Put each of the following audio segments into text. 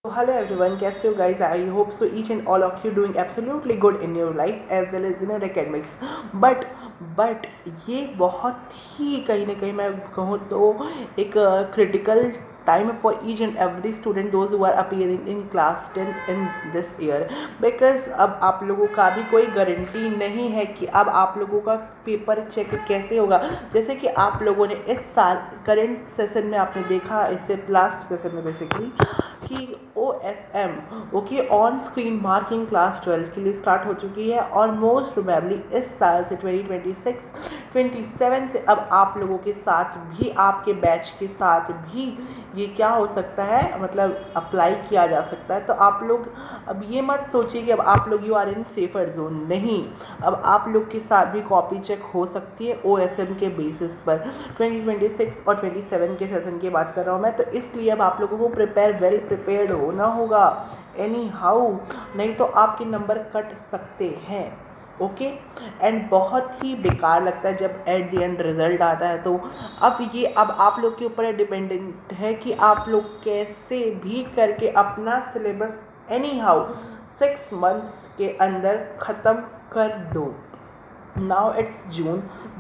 Hello everyone, कैसे हो guys? I hope so each and all of you doing absolutely good in your life as well as in your academics. But ये बहुत ही कहीं ना कहीं मैं कहूँ तो एक critical time for each and every student those who are appearing in class 10th in this year, because अब आप लोगों का भी कोई गारंटी नहीं है कि अब आप लोगों का पेपर चेक कैसे होगा। जैसे कि आप लोगों ने इस साल करंट सेशन में आपने देखा, इससे लास्ट सेशन में बेसिकली कि OSM okay on screen marking class 12 के लिए स्टार्ट हो चुकी है और मोस्ट प्रोबेबली इस साल से 2026 27 से अब आप लोगों के साथ भी, आपके बैच के साथ भी ये क्या हो सकता है, मतलब अप्लाई किया जा सकता है। तो आप लोग अब ये मत सोचिए कि अब आप लोग you are in safer zone, नहीं, अब आप लोग के साथ भी कॉपी चेक हो सकती है OSM के बेसिस पर। 2026 और 27 के सेशन की बात कर रहा हूँ मैं, तो इसलिए अब आप लोगों को वेल प्रिपेयर्ड होना होगा एनी हाउ, नहीं तो आपके नंबर कट सकते हैं। ओके एंड बहुत ही बेकार लगता है जब एट द एंड रिजल्ट आता है। तो अब आप लोग के ऊपर डिपेंडेंट है कि आप लोग कैसे भी करके अपना सिलेबस एनी हाउ 6 मंथ्स के अंदर ख़त्म कर दो। नाउ इट्स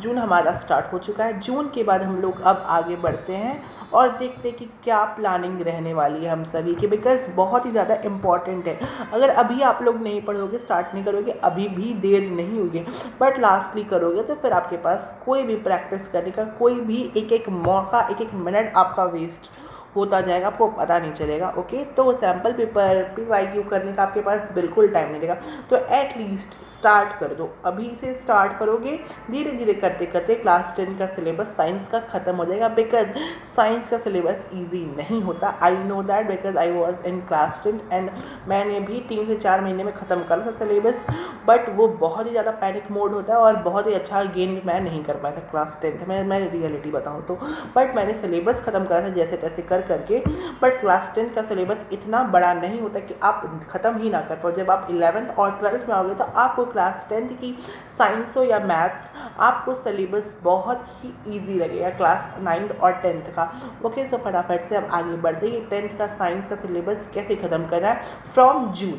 जून हमारा स्टार्ट हो चुका है। जून के बाद हम लोग अब आगे बढ़ते हैं और देखते हैं कि क्या प्लानिंग रहने वाली है हम सभी की, बिकॉज बहुत ही ज़्यादा इम्पॉर्टेंट है। अगर अभी आप लोग नहीं पढ़ोगे, स्टार्ट नहीं करोगे, अभी भी देर नहीं होगी, बट लास्टली करोगे तो फिर आपके पास कोई भी प्रैक्टिस करने का कोई भी एक मौका, एक मिनट आपका वेस्ट होता जाएगा, आपको पता नहीं चलेगा। ओके तो सैम्पल पेपर PYQ करने का आपके पास बिल्कुल टाइम नहीं रहेगा, तो एटलीस्ट स्टार्ट कर दो। अभी से स्टार्ट करोगे, धीरे धीरे करते करते क्लास 10 का सिलेबस साइंस का ख़त्म हो जाएगा, बिकॉज साइंस का सिलेबस ईजी नहीं होता। I know that because I was in class 10 and मैंने भी 3 से 4 महीने में ख़त्म करा था सिलेबस, बट वो बहुत ही ज़्यादा पैनिक मोड होता है और बहुत ही अच्छा गेन मैं नहीं कर पाया था क्लास 10 में, मैं रियलिटी बताऊँ तो। बट मैंने सिलेबस ख़त्म करा था जैसे तैसे करके, बट क्लास 10 का सिलेबस इतना बड़ा नहीं होता कि आप ख़त्म ही ना कर पाओ। जब आप 11th और 12th में आओगे तो आपको क्लास 10th की साइंस हो या मैथ्स, आपको सिलेबस बहुत ही ईजी लगेगा क्लास 9th और 10th का। ओके सो फटाफट से अब आगे बढ़ते हैं। 10th का साइंस का सिलेबस कैसे ख़त्म करना है फ्रॉम जून।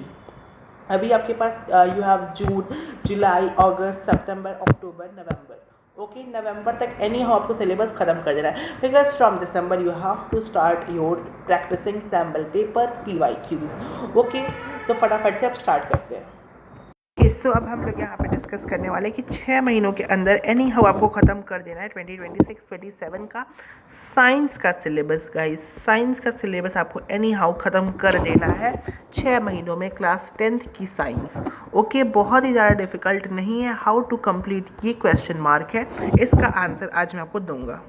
अभी आपके पास you have June, July, August, September, October, November. Okay नवंबर तक एनी हाउ आपको सिलेबस खत्म कर देना है, because from December you have to start your practicing sample paper PYQs। Okay तो फटाफट से आप स्टार्ट करते हैं। तो अब हम लोग यहाँ पे डिस्कस करने वाले हैं कि 6 महीनों के अंदर एनी हाउ आपको ख़त्म कर देना है 2026-27 का साइंस का सिलेबस। गाइस साइंस का सिलेबस आपको एनी हाउ ख़त्म कर देना है 6 महीनों में क्लास 10th की साइंस। ओके बहुत ही ज़्यादा डिफ़िकल्ट नहीं है। हाउ टू कंप्लीट ये क्वेश्चन मार्क है, इसका आंसर आज मैं आपको दूंगा।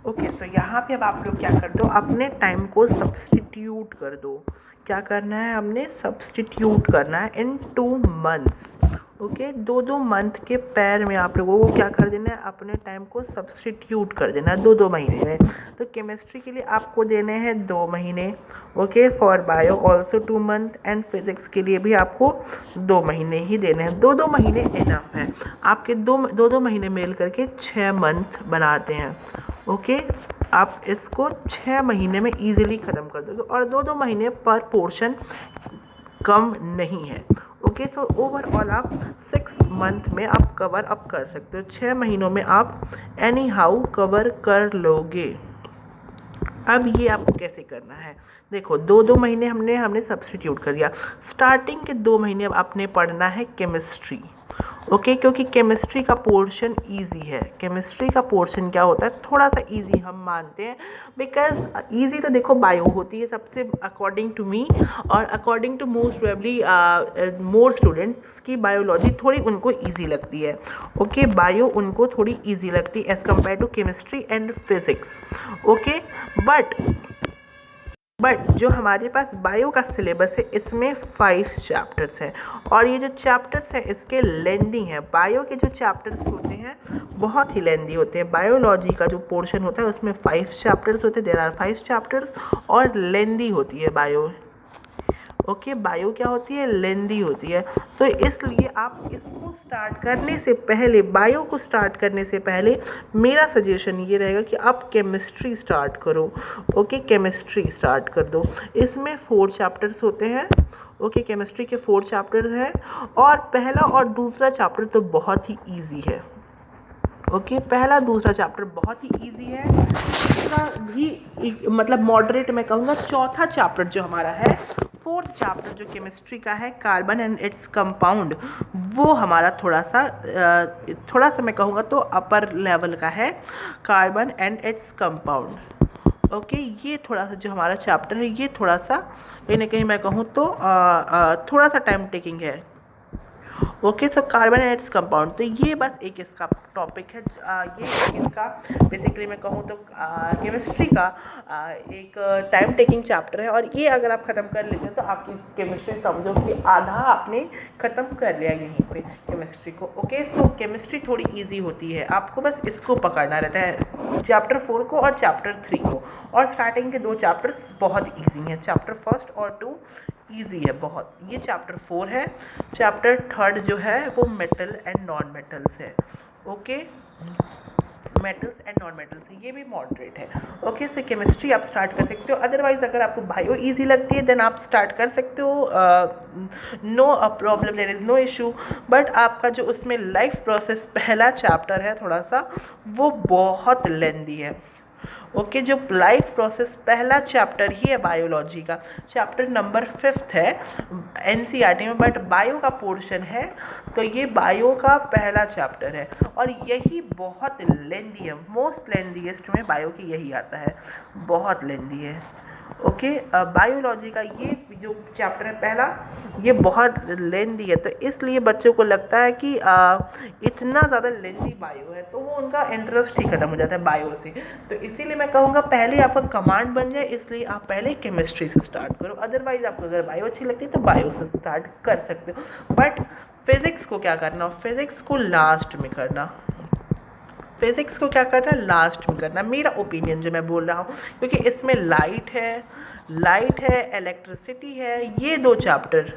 ओके सो यहाँ पे अब आप लोग क्या कर दो, अपने टाइम को सब्सटीट्यूट कर दो। क्या करना है, हमने सब्सटीट्यूट करना है इन 2 मंथ्स। ओके 2 मंथ के पैर में आप लोगों को क्या कर देना है, अपने टाइम को सब्सटीट्यूट कर देना है 2 महीने में। तो केमिस्ट्री के लिए आपको देने हैं 2 महीने, okay for bio also 2 month, and physics के लिए भी आपको 2 महीने ही देने हैं। 2 महीने इनफ है, आपके 2 महीने मिल करके 6 मंथ बनाते हैं। ओके आप इसको 6 महीने में ईजिली ख़त्म कर दोगे और 2 महीने पर पोर्शन कम नहीं है। ओके सो ओवरऑल आप 6 मंथ में आप कवर अप कर सकते हो, 6 महीनों में आप एनी हाउ कवर कर लोगे। अब ये आपको कैसे करना है, देखो 2 महीने हमने सब्सटीट्यूट कर दिया। स्टार्टिंग के 2 महीने अब आपने पढ़ना है केमिस्ट्री। ओके क्योंकि केमिस्ट्री का पोर्शन इजी है। केमिस्ट्री का पोर्शन क्या होता है, थोड़ा सा इजी हम मानते हैं, बिकॉज इजी तो देखो बायो होती है सबसे, अकॉर्डिंग टू मी और according to most probably more students की बायोलॉजी थोड़ी उनको इजी लगती है। ओके बायो उनको थोड़ी इजी लगती है as compare to chemistry and physics. Okay but जो हमारे पास बायो का सिलेबस है इसमें 5 चैप्टर्स हैं और ये जो चैप्टर्स हैं इसके लेंदी हैं। बायो के जो चैप्टर्स होते हैं बहुत ही लेंदी होते हैं। बायोलॉजी का जो पोर्शन होता है उसमें 5 चैप्टर्स होते हैं, देयर आर 5 चैप्टर्स और लेंदी होती है बायो। ओके, बायो क्या होती है, लेंदी होती है। तो इसलिए आप इसको स्टार्ट करने से पहले, बायो को स्टार्ट करने से पहले मेरा सजेशन ये रहेगा कि आप केमिस्ट्री स्टार्ट करो। ओके, केमिस्ट्री स्टार्ट कर दो। इसमें 4 चैप्टर्स होते हैं। ओके, केमिस्ट्री के 4 चैप्टर्स हैं और पहला और दूसरा चैप्टर तो बहुत ही ईजी है। ओके, पहला दूसरा चैप्टर बहुत ही इजी है। तीसरा भी मतलब मॉडरेट मैं कहूँगा। चौथा चैप्टर जो हमारा है, 4th चैप्टर जो केमिस्ट्री का है, कार्बन एंड इट्स कंपाउंड, वो हमारा थोड़ा सा मैं कहूँगा तो अपर लेवल का है, carbon and its compound. Okay, ये थोड़ा सा जो हमारा चैप्टर है, ये थोड़ा सा कहीं ना कहीं मैं कहूँ तो थोड़ा सा टाइम टेकिंग है। Okay, so carbon and its compound, तो ये बस एक इसका टॉपिक है। ये इसका बेसिकली मैं कहूँ तो केमिस्ट्री का एक टाइम टेकिंग चैप्टर है और ये अगर आप ख़त्म कर लेते हैं तो आपकी केमिस्ट्री समझो कि आधा आपने ख़त्म कर लिया यहीं पे केमिस्ट्री को। ओके, सो केमिस्ट्री थोड़ी इजी होती है, आपको बस इसको पकड़ना रहता है, चैप्टर 4 को और चैप्टर 3 को। और स्टार्टिंग के 2 चैप्टर्स बहुत ईजी हैं, चैप्टर 1 और 2 ईजी है बहुत। ये चैप्टर 4 है। चैप्टर 3 जो है वो मेटल एंड नॉन मेटल्स है। Okay, metals and non metals है, ये भी मॉडरेट है। ओके, से केमिस्ट्री आप स्टार्ट कर सकते हो। अदरवाइज अगर आपको बायो इजी लगती है देन आप स्टार्ट कर सकते हो, no problem, there is no issue. But आपका जो उसमें लाइफ प्रोसेस पहला चैप्टर है थोड़ा सा वो बहुत लेंदी है। ओके, जो लाइफ प्रोसेस पहला चैप्टर ही है बायोलॉजी का, चैप्टर नंबर 5 है एनसीईआरटी में, बट बायो का पोर्शन है, तो ये बायो का पहला चैप्टर है और यही बहुत लेंदी है, मोस्ट लेंदीएस्ट में बायो की यही आता है, बहुत लेंदी है। ओके, बायोलॉजी का ये जो चैप्टर है पहला, ये बहुत लेंदी है, तो इसलिए बच्चों को लगता है कि इतना ज़्यादा लेंदी बायो है तो वो उनका इंटरेस्ट ही खत्म हो जाता है बायो से। तो इसीलिए मैं कहूँगा पहले आपका कमांड बन जाए, इसलिए आप पहले केमिस्ट्री से स्टार्ट करो। अदरवाइज आपको अगर बायो अच्छी लगती है तो बायो से स्टार्ट कर सकते हो। बट फिज़िक्स को क्या करना, फिज़िक्स को लास्ट में करना, फिज़िक्स को क्या करना, लास्ट में करना, मेरा ओपिनियन जो मैं बोल रहा हूँ, क्योंकि इसमें लाइट है, इलेक्ट्रिसिटी है, ये 2 चैप्टर।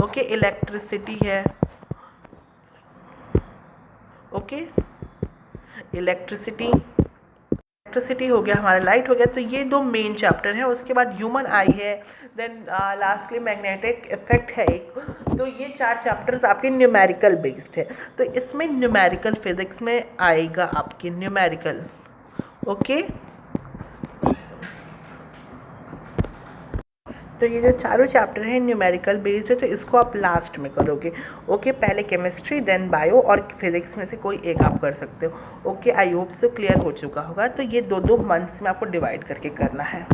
ओके, इलेक्ट्रिसिटी है, ओके, इलेक्ट्रिसिटी हो गया हमारा, लाइट हो गया, तो ये 2 मेन चैप्टर हैं। उसके बाद ह्यूमन आई है, देन लास्टली मैग्नेटिक इफेक्ट है एक। तो ये 4 चैप्टर्स आपके न्यूमेरिकल बेस्ड है, तो इसमें न्यूमेरिकल फिजिक्स में आएगा आपके न्यूमेरिकल। ओके, तो ये जो चारों चैप्टर हैं न्यूमेरिकल बेस्ड है, तो इसको आप लास्ट में करोगे। ओके, पहले केमिस्ट्री देन बायो और फिजिक्स में से कोई एक आप कर सकते हो। Okay, I hope so clear हो चुका होगा। तो ये 2-2 मंथ्स में आपको डिवाइड करके करना है।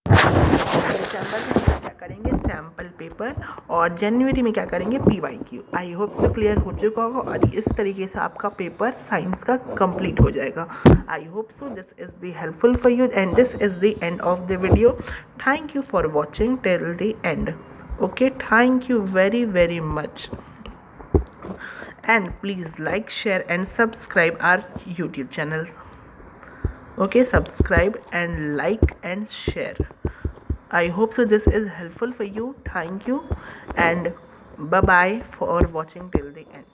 दिसंबर में क्या करेंगे, सैम्पल पेपर, और जनवरी में क्या करेंगे, PYQ। I hope so clear हो चुका होगा और इस तरीके से आपका पेपर साइंस का कंप्लीट हो जाएगा। I hope so this is the helpful for you and this is the end of the video. Thank you for watching till the end. Okay, thank you very much, and please like, share and subscribe our YouTube channel. Okay, subscribe and like and share. I hope so this is helpful for you. Thank you and bye bye for watching till the end.